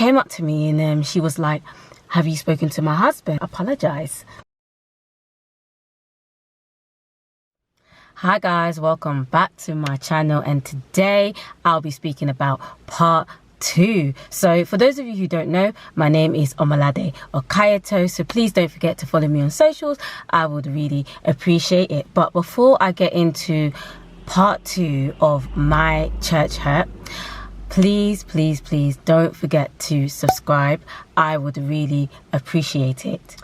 came up to me and she was like, have you spoken to my husband? Apologize. Hi guys, welcome back to my channel, and today I'll be speaking about part 2. So for those of you who don't know, my name is Omalade Okayeto, so please don't forget to follow me on socials. I would really appreciate it. But before I get into part 2 of my church hurt, please don't forget to subscribe. I would really appreciate it.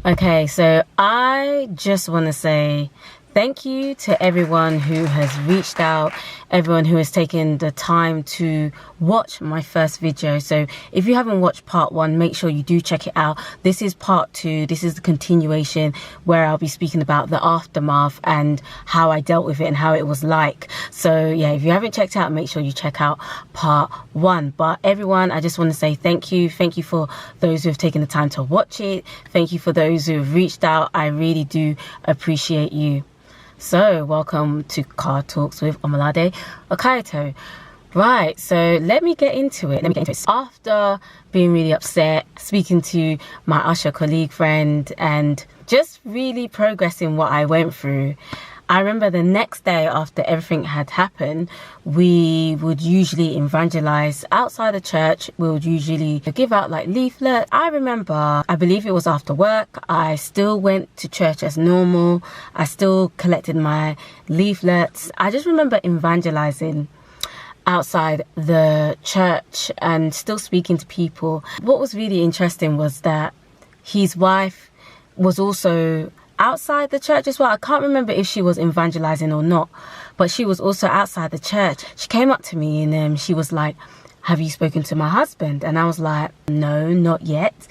Okay, so I just want to say thank you to everyone who has reached out, everyone who has taken the time to watch my first video. So if you haven't watched part 1, make sure you do check it out. This is part 2. This is the continuation where I'll be speaking about the aftermath and how I dealt with it and how it was like. So yeah, if you haven't checked it out, make sure you check out part 1. But everyone, I just want to say thank you. Thank you for those who have taken the time to watch it. Thank you for those who have reached out. I really do appreciate you. So welcome to Car Talks with Omalade Okayeto. Right, so let me get into it. After being really upset, speaking to my usher colleague friend and just really progressing what I went through, I remember the next day after everything had happened, we would usually evangelize outside the church. We would usually give out like leaflets. I remember, I believe it was after work, I still went to church as normal. I still collected my leaflets. I just remember evangelizing outside the church and still speaking to people. What was really interesting was that his wife was also outside the church as well. I can't remember if she was evangelizing or not, but she was also outside the church. She came up to me and she was like, have you spoken to my husband? And I was like, no, not yet.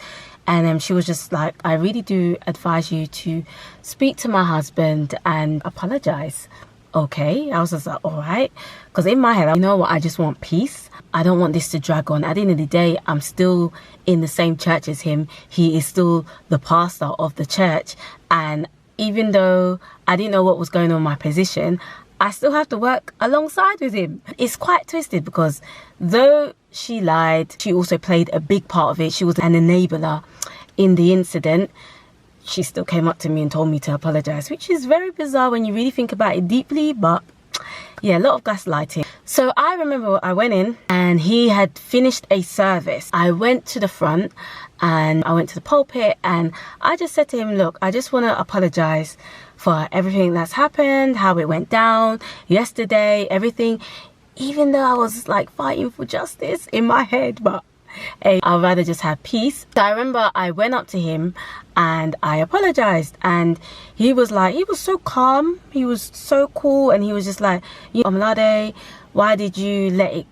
And she was just like, I really do advise you to speak to my husband and apologize. Okay. I was just like, all right. Because in my head, you know what, I just want peace. I don't want this to drag on. At the end of the day, I'm still in the same church as him. He is still the pastor of the church. And even though I didn't know what was going on in my position, I still have to work alongside with him. It's quite twisted because though she lied, she also played a big part of it. She was an enabler in the incident. She still came up to me and told me to apologize, which is very bizarre when you really think about it deeply. But yeah, a lot of gaslighting. So I remember I went in and he had finished a service. I went to the front and I went to the pulpit and I just said to him, look, I just want to apologize for everything that's happened, how it went down yesterday, everything. Even though I was like fighting for justice in my head, but hey, I'd rather just have peace. So I remember I went up to him and I apologized, and he was like, he was so calm, he was so cool, and he was just like, Omalade, why did you let it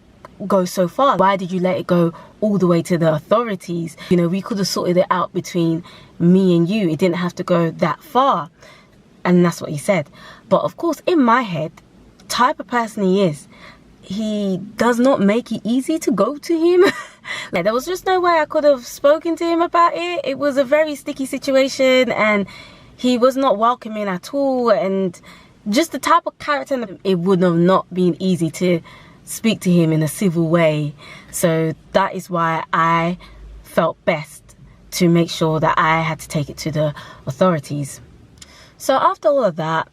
go so far? Why did you let it go all the way to the authorities? You know, we could have sorted it out between me and you. It didn't have to go that far. And that's what he said. But of course, in my head, type of person he is, he does not make it easy to go to him. Like, there was just no way I could have spoken to him about it. It was a very sticky situation and he was not welcoming at all. And just the type of character, it would have not been easy to speak to him in a civil way. So that is why I felt best to make sure that I had to take it to the authorities. So after all of that,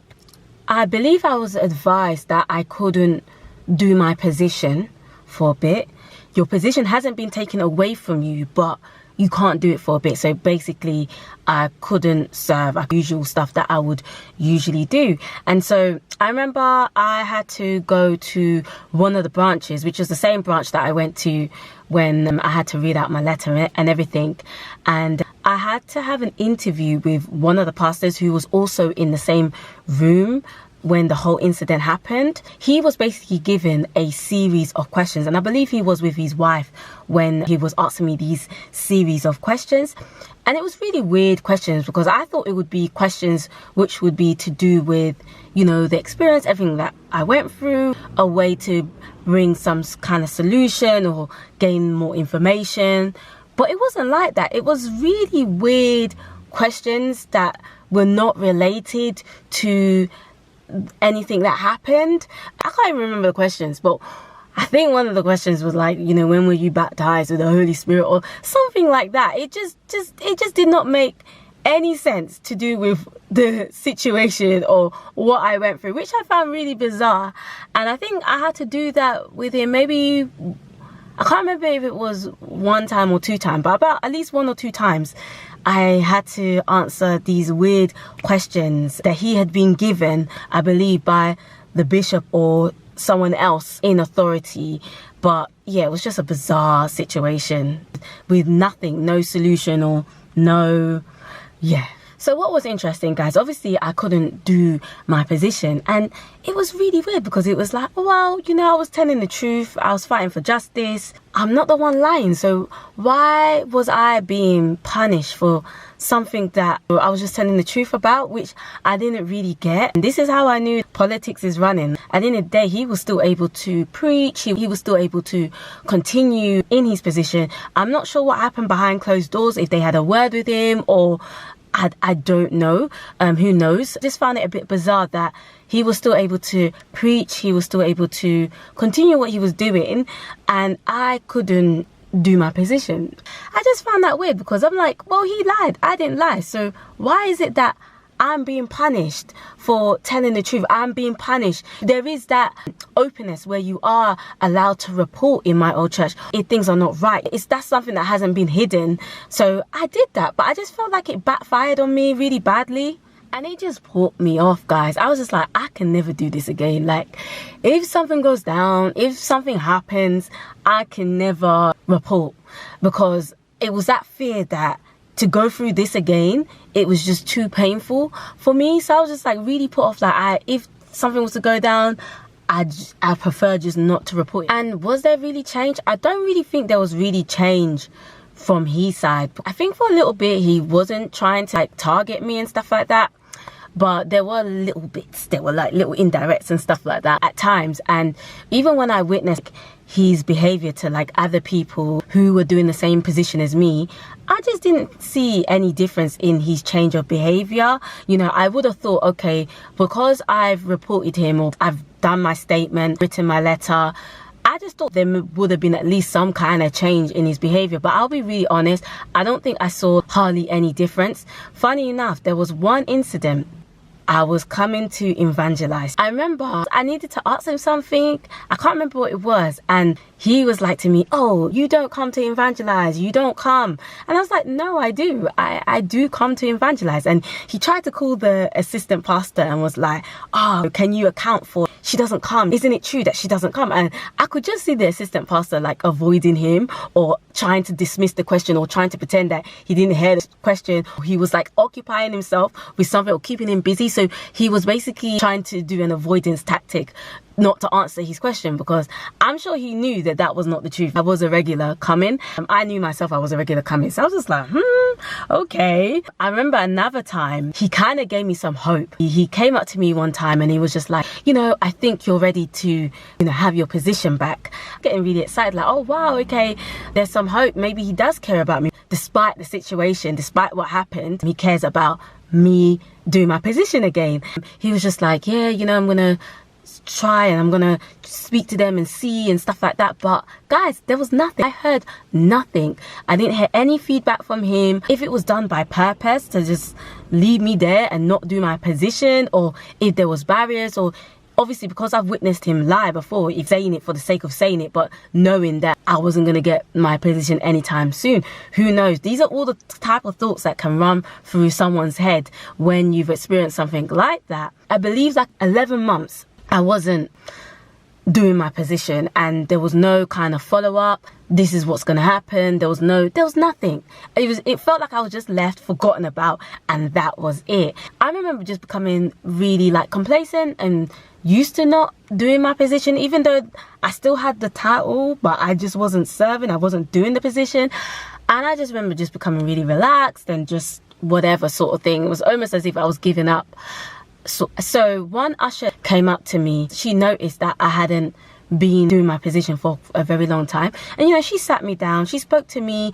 I believe I was advised that I couldn't do my position for a bit. Your position hasn't been taken away from you, but you can't do it for a bit. So basically, I couldn't serve the usual stuff that I would usually do. And so I remember I had to go to one of the branches, which was the same branch that I went to when I had to read out my letter and everything. And I had to have an interview with one of the pastors who was also in the same room when the whole incident happened. He was basically given a series of questions, and I believe he was with his wife when he was asking me these series of questions. And it was really weird questions because I thought it would be questions which would be to do with, you know, the experience, everything that I went through, a way to bring some kind of solution or gain more information. But it wasn't like that. It was really weird questions that were not related to anything that happened. I can't even remember the questions, but I think one of the questions was like, you know, when were you baptized with the Holy Spirit or something like that. It just did not make any sense to do with the situation or what I went through, which I found really bizarre. And I think I had to do that with him maybe, I can't remember if it was one time or two times, but about at least one or two times I had to answer these weird questions that he had been given, I believe, by the bishop or someone else in authority. But yeah, it was just a bizarre situation with nothing, no solution or no, yeah. So what was interesting, guys, obviously I couldn't do my position, and it was really weird because it was like, oh, well, you know, I was telling the truth, I was fighting for justice, I'm not the one lying, so why was I being punished for something that I was just telling the truth about, which I didn't really get? And this is how I knew politics is running. At the end of the day, he was still able to preach, he was still able to continue in his position. I'm not sure what happened behind closed doors, if they had a word with him or I don't know, who knows. I just found it a bit bizarre that he was still able to preach, he was still able to continue what he was doing, and I couldn't do my position. I just found that weird because I'm like, well, he lied, I didn't lie, so why is it that I'm being punished for telling the truth? I'm being punished. There is that openness where you are allowed to report in my old church if things are not right. That's something that hasn't been hidden. So I did that, but I just felt like it backfired on me really badly. And it just put me off, guys. I was just like, I can never do this again. Like, if something goes down, if something happens, I can never report, because it was that fear that to go through this again, it was just too painful for me. So I was just like really put off. Like, if something was to go down, I prefer just not to report. And was there really change? I don't really think there was really change from his side. I think for a little bit he wasn't trying to like target me and stuff like that, but there were little bits, there were like little indirects and stuff like that at times. And even when I witnessed his behavior to like other people who were doing the same position as me, I just didn't see any difference in his change of behavior. You know, I would have thought, okay, because I've reported him or I've done my statement, written my letter, I just thought there would have been at least some kind of change in his behavior. But I'll be really honest, I don't think I saw hardly any difference. Funny enough, there was one incident. I was coming to evangelize. I remember I needed to ask him something. I can't remember what it was. And he was like to me, oh, you don't come to evangelize, you don't come. And I was like, no, I do. I do come to evangelize. And he tried to call the assistant pastor and was like, oh, can you account for she doesn't come? Isn't it true that she doesn't come? And I could just see the assistant pastor like avoiding him or trying to dismiss the question or trying to pretend that he didn't hear the question. He was like occupying himself with something or keeping him busy. So he was basically trying to do an avoidance tactic not to answer his question, because I'm sure he knew that that was not the truth. I was a regular coming. I knew myself I was a regular coming. So I was just like, okay. I remember another time he kind of gave me some hope. He came up to me one time and he was just like, you know, I think you're ready to, you know, have your position back. Getting really excited, like, oh wow, okay, there's some hope. Maybe he does care about me. Despite the situation, despite what happened, he cares about me doing my position again. He was just like, yeah, you know, I'm gonna try and I'm gonna speak to them and see and stuff like that. But guys, there was nothing. I heard nothing. I didn't hear any feedback from him. If it was done by purpose to just leave me there and not do my position, or if there was barriers, or obviously because I've witnessed him lie before, if saying it for the sake of saying it, but knowing that I wasn't going to get my position anytime soon. Who knows? These are all the type of thoughts that can run through someone's head when you've experienced something like that. I believe like 11 months I wasn't doing my position and there was no kind of follow-up. This is what's going to happen. There was nothing. It felt like I was just left, forgotten about, and that was it. I remember just becoming really like complacent and used to not doing my position, even though I still had the title, but I just wasn't serving. I wasn't doing the position. And I just remember just becoming really relaxed and just whatever sort of thing. It was almost as if I was giving up. So one usher came up to me. She noticed that I hadn't been doing my position for a very long time. And you know, she sat me down, she spoke to me,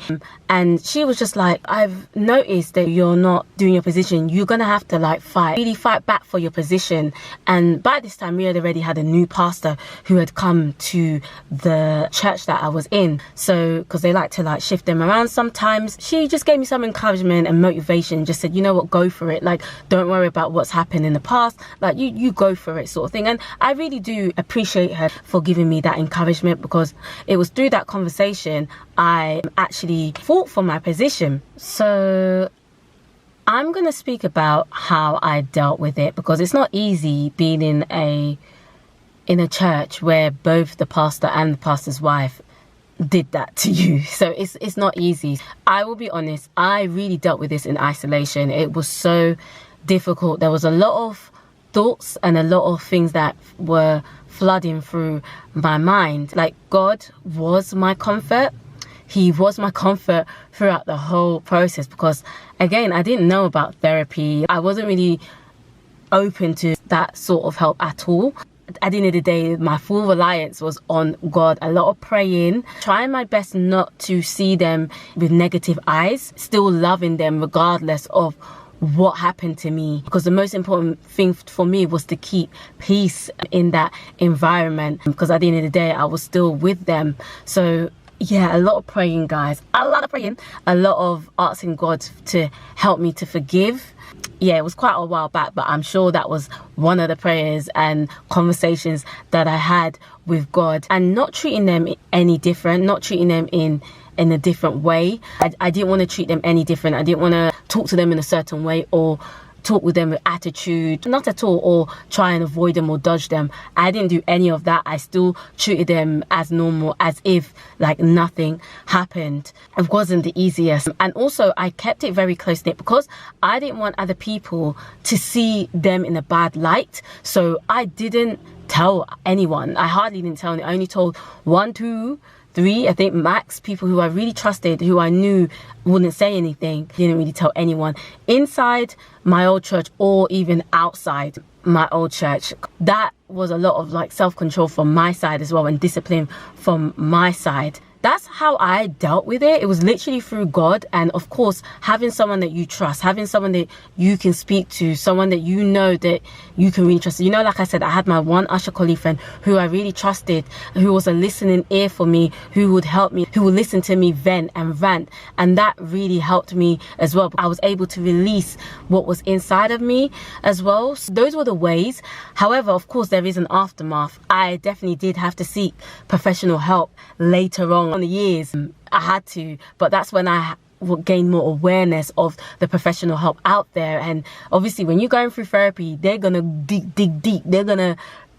and she was just like, I've noticed that you're not doing your position. You're gonna have to like really fight back for your position. And by this time we had already had a new pastor who had come to the church that I was in. So because they like to like shift them around sometimes, she just gave me some encouragement and motivation, just said, you know what, go for it. Like, don't worry about what's happened in the past, like you go for it, sort of thing. And I really do appreciate her for giving me that encouragement, because it was through that conversation I actually fought for my position. So I'm going to speak about how I dealt with it, because it's not easy being in a church where both the pastor and the pastor's wife did that to you. So it's not easy. I will be honest, I really dealt with this in isolation. It was so difficult. There was a lot of thoughts and a lot of things that were flooding through my mind. Like, God was my comfort. He was my comfort throughout the whole process, because again, I didn't know about therapy. I wasn't really open to that sort of help at all. At the end of the day, my full reliance was on God. A lot of praying, trying my best not to see them with negative eyes, still loving them regardless of what happened to me, because the most important thing for me was to keep peace in that environment, because at the end of the day I was still with them. So yeah, a lot of praying, guys, a lot of praying, a lot of asking God to help me to forgive. Yeah, it was quite a while back, but I'm sure that was one of the prayers and conversations that I had with God, and not treating them any different, not treating them in a different way. I didn't want to treat them any different. I didn't want to talk to them in a certain way or talk with them with attitude, not at all, or try and avoid them or dodge them. I didn't do any of that. I still treated them as normal, as if like nothing happened. It wasn't the easiest. And also I kept it very close-knit, because I didn't want other people to see them in a bad light. So I didn't tell anyone. I hardly didn't tell anyone. I only told 1, 2, 3, I think max, people who I really trusted, who I knew wouldn't say anything. Didn't really tell anyone inside my old church or even outside my old church. That was a lot of like self-control from my side as well, and discipline from my side. That's how I dealt with it. It was literally through God, and of course having someone that you trust, having someone that you can speak to, someone that you know that you can really trust. You know, like I said, I had my one usher colleague friend who I really trusted, who was a listening ear for me, who would help me, who would listen to me vent and rant, and that really helped me as well. I was able to release what was inside of me as well. So those were the ways. However, of course, there is an aftermath. I definitely did have to seek professional help later on in the years. I had to, but that's when I would gain more awareness of the professional help out there. And obviously when you're going through therapy, they're gonna dig deep. They're gonna,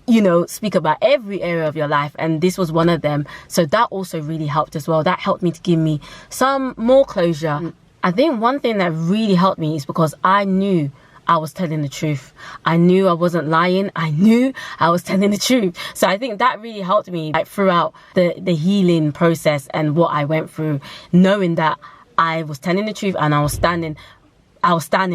you know, speak about every area of your life, and this was one of them. So that also really helped as well. That helped me to give me some more closure. I think one thing that really helped me is because I knew I was telling the truth. I knew I wasn't lying. I knew I was telling the truth. So I think that really helped me like throughout the healing process and what I went through, knowing that I was telling the truth and I was standing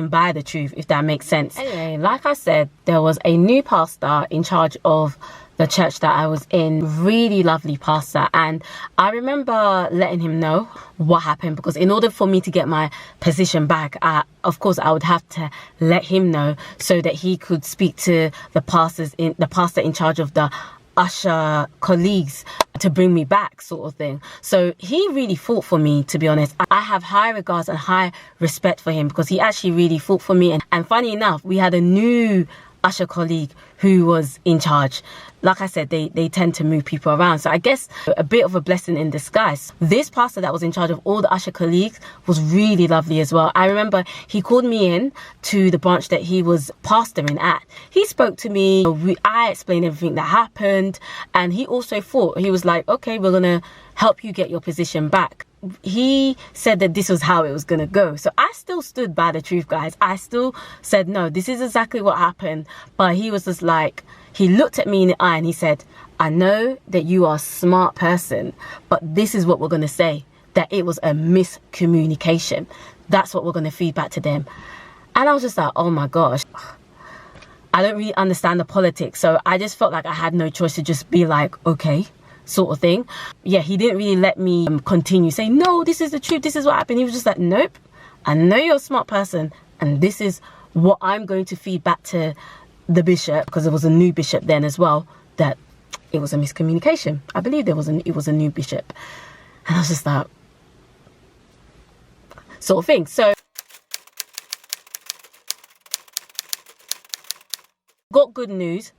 by the truth, if that makes sense. Anyway, like I said, there was a new pastor in charge of the church that I was in. Really lovely pastor, and I remember letting him know what happened, because in order for me to get my position back, of course I would have to let him know so that he could speak to the pastor in charge of the usher colleagues to bring me back, sort of thing. So he really fought for me, to be honest. I have high regards and high respect for him, because he actually really fought for me. And funny enough, we had a new usher colleague who was in charge. Like I said, they tend to move people around. So I guess a bit of a blessing in disguise. This pastor that was in charge of all the usher colleagues was really lovely as well. I remember he called me in to the branch that he was pastoring at. He spoke to me. I explained everything that happened. And he also fought. He was like, okay, we're going to help you get your position back. He said that this was how it was going to go. So I still stood by the truth, guys. I still said, no, this is exactly what happened. But he was just like, he looked at me in the eye and he said, I know that you are a smart person, but this is what we're going to say, that it was a miscommunication. That's what we're going to feed back to them. And I was just like, oh my gosh. I don't really understand the politics. So I just felt like I had no choice to just be like, okay, sort of thing. Yeah, he didn't really let me continue saying, no, this is the truth, this is what happened. He was just like, nope, I know you're a smart person, and this is what I'm going to feed back to the bishop, because there was a new bishop then as well, that it was a miscommunication. I believe it was a new bishop. And I was just like, sort of thing. So got good news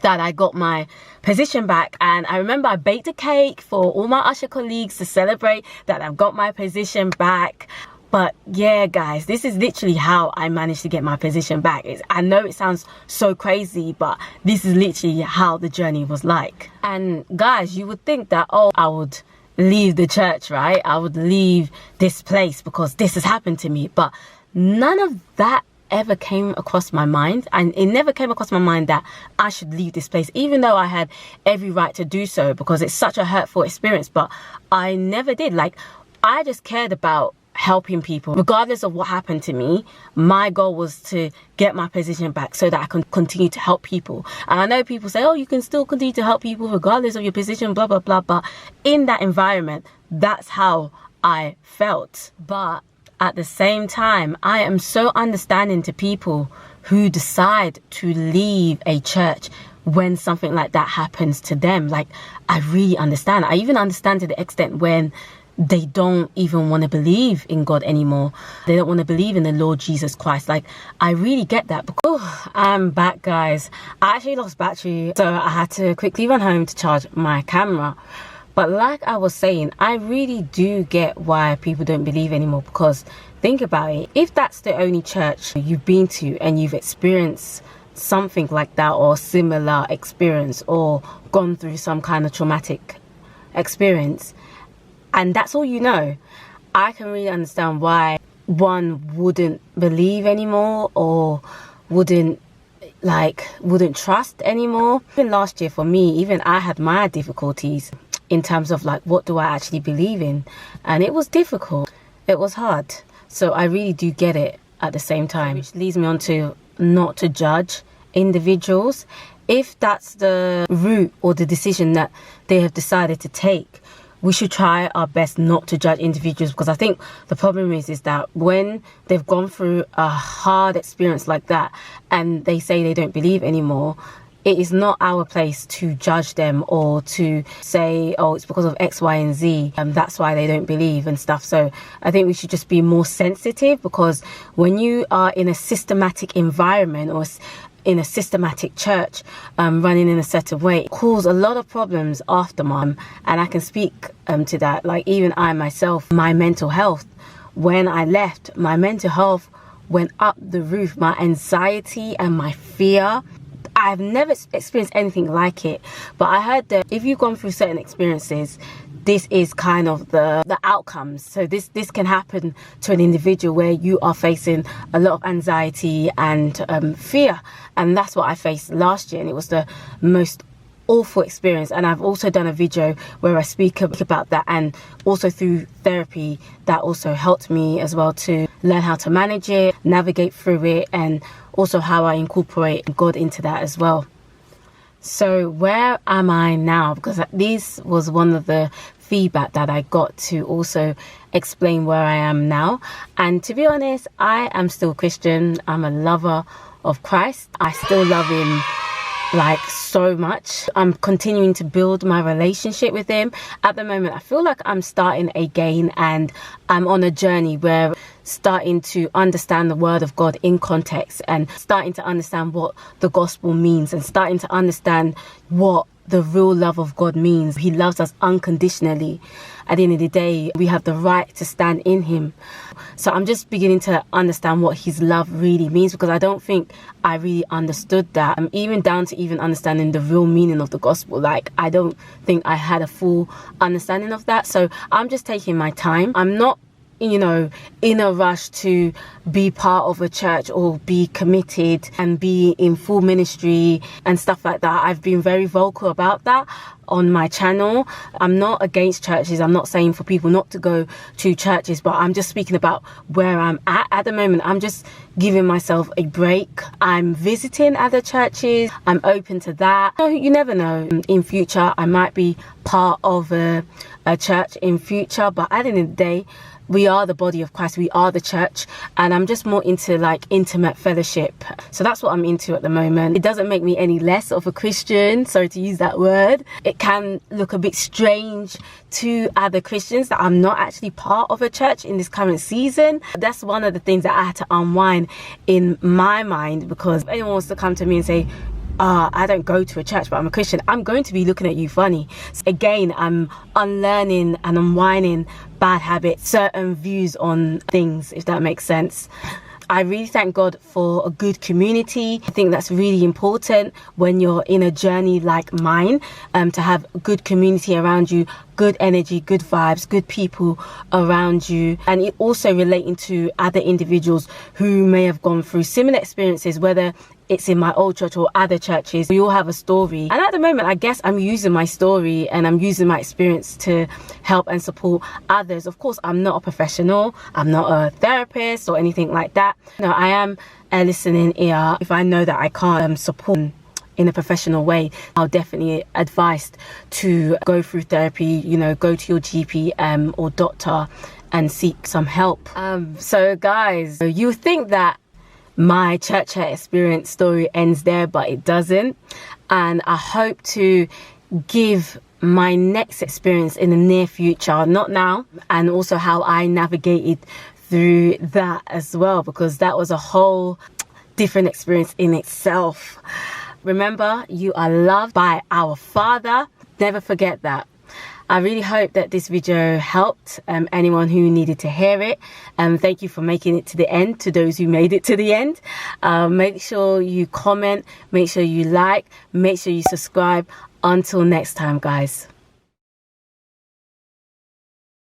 that I got my position back, and I remember I baked a cake for all my usher colleagues to celebrate that I've got my position back. But yeah, guys, this is literally how I managed to get my position back. I know it sounds so crazy, but this is literally how the journey was like. And guys, you would think that, oh, I would leave the church, right? I would leave this place because this has happened to me. But none of that ever came across my mind, and it never came across my mind that I should leave this place, even though I had every right to do so, because it's such a hurtful experience. But I never did. Like, I just cared about helping people regardless of what happened to me. My goal was to get my position back so that I can continue to help people. And I know people say, oh, you can still continue to help people regardless of your position, blah blah blah, but in that environment, that's how I felt. But at the same time, I am so understanding to people who decide to leave a church when something like that happens to them. Like, I really understand. I even understand to the extent when they don't even want to believe in God anymore. They don't want to believe in the Lord Jesus Christ. Like, I really get that. Because I'm back, guys. I actually lost battery, so I had to quickly run home to charge my camera. But like I was saying, I really do get why people don't believe anymore, because think about it. If that's the only church you've been to and you've experienced something like that, or similar experience, or gone through some kind of traumatic experience, and that's all you know, I can really understand why one wouldn't believe anymore, or wouldn't trust anymore. Even last year for me, even I had my difficulties in terms of like, what do I actually believe in? And it was difficult. It was hard. So I really do get it at the same time. Which leads me on to not to judge individuals. If that's the route or the decision that they have decided to take, we should try our best not to judge individuals, because I think the problem is that when they've gone through a hard experience like that and they say they don't believe anymore, it is not our place to judge them or to say, oh, it's because of X, Y, and Z, and that's why they don't believe and stuff. So I think we should just be more sensitive, because when you are in a systematic environment or in a systematic church, running in a certain way, it causes a lot of problems after, and I can speak to that. Like, even I myself, my mental health, when I left, my mental health went up the roof. My anxiety and my fear, I've never experienced anything like it. But I heard that if you've gone through certain experiences, this is kind of the outcomes. So this can happen to an individual where you are facing a lot of anxiety and fear. And that's what I faced last year, and it was the most awful experience. And I've also done a video where I speak about that, and also through therapy that also helped me as well to learn how to manage it, navigate through it, and also how I incorporate God into that as well. So where am I now? Because this was one of the feedback that I got to also explain where I am now. And to be honest, I am still a Christian. I'm a lover of Christ. I still love him like so much. I'm continuing to build my relationship with him. At the moment, I feel like I'm starting again, and I'm on a journey where starting to understand the word of God in context, and starting to understand what the gospel means, and starting to understand what the real love of God means. He loves us unconditionally. At the end of the day, we have the right to stand in him. So I'm just beginning to understand what his love really means, because I don't think I really understood that. I'm even down to even understanding the real meaning of the gospel. Like, I don't think I had a full understanding of that. So I'm just taking my time. I'm not you know, in a rush to be part of a church or be committed and be in full ministry and stuff like that. I've been very vocal about that on my channel. I'm not against churches. I'm not saying for people not to go to churches, but I'm just speaking about where I'm at the moment. I'm just giving myself a break. I'm visiting other churches. I'm open to that. You never know. In future, I might be part of a church in future, but at the end of the day, we are the body of Christ. We are the church, and I'm just more into like intimate fellowship. So that's what I'm into at the moment. It doesn't make me any less of a Christian, sorry to use that word. It can look a bit strange to other Christians that I'm not actually part of a church in this current season. That's one of the things that I had to unwind in my mind, because if anyone wants to come to me and say, I don't go to a church, but I'm a Christian, I'm going to be looking at you funny. So again, I'm unlearning and unwinding bad habits, certain views on things, if that makes sense. I really thank God for a good community. I think that's really important when you're in a journey like mine, to have a good community around you, good energy, good vibes, good people around you. And it also relating to other individuals who may have gone through similar experiences, whether it's in my old church or other churches. We all have a story, and at the moment I guess I'm using my story and I'm using my experience to help and support others. Of course, I'm not a professional, I'm not a therapist or anything like that. No, I am a listening ear. If I know that I can't support in a professional way, I'll definitely advise to go through therapy, you know, go to your GP or doctor and seek some help. So guys, you think that my church experience story ends there, but it doesn't. And I hope to give my next experience in the near future, not now, and also how I navigated through that as well, because that was a whole different experience in itself. Remember, you are loved by our Father. Never forget that. I really hope that this video helped anyone who needed to hear it. Thank you for making it to the end, to those who made it to the end. Make sure you comment, make sure you like, make sure you subscribe. Until next time, guys.